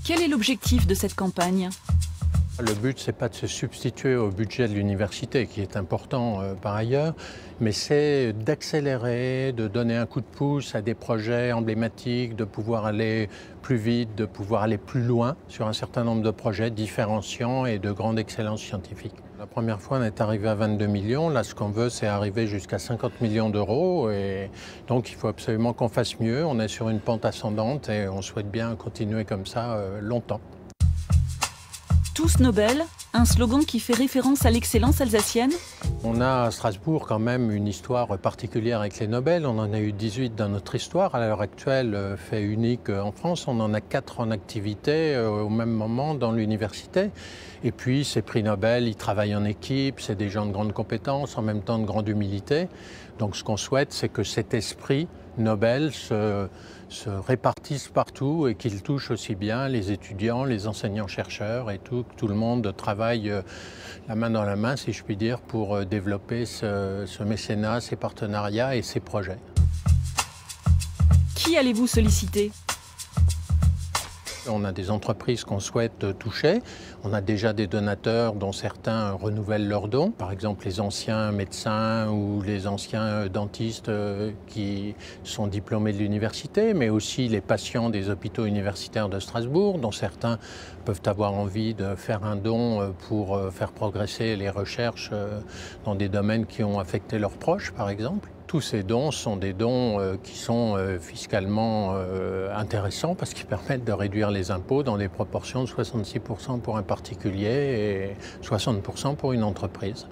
Quel est l'objectif de cette campagne? Le but, c'est pas de se substituer au budget de l'université, qui est important par ailleurs, mais c'est d'accélérer, de donner un coup de pouce à des projets emblématiques, de pouvoir aller plus vite, de pouvoir aller plus loin sur un certain nombre de projets différenciants et de grande excellence scientifique. La première fois, on est arrivé à 22 millions. Là, ce qu'on veut, c'est arriver jusqu'à 50 millions d'euros. Et donc, il faut absolument qu'on fasse mieux. On est sur une pente ascendante et on souhaite bien continuer comme ça longtemps. Tous Nobel, un slogan qui fait référence à l'excellence alsacienne? On a à Strasbourg quand même une histoire particulière avec les Nobel. On en a eu 18 dans notre histoire. À l'heure actuelle, fait unique en France. On en a 4 en activité au même moment dans l'université. Et puis ces prix Nobel, ils travaillent en équipe, c'est des gens de grande compétence, en même temps de grande humilité. Donc ce qu'on souhaite, c'est que cet esprit Nobel se répartisse partout et qu'il touche aussi bien les étudiants, les enseignants-chercheurs et tout, que tout le monde travaille la main dans la main, si je puis dire, pour développer ce mécénat, ces partenariats et ces projets. Qui allez-vous solliciter? On a des entreprises qu'on souhaite toucher. On a déjà des donateurs dont certains renouvellent leurs dons. Par exemple, les anciens médecins ou les anciens dentistes qui sont diplômés de l'université, mais aussi les patients des hôpitaux universitaires de Strasbourg, dont certains peuvent avoir envie de faire un don pour faire progresser les recherches dans des domaines qui ont affecté leurs proches, par exemple. Tous ces dons sont des dons qui sont fiscalement intéressants parce qu'ils permettent de réduire les impôts dans des proportions de 66% pour un particulier et 60% pour une entreprise.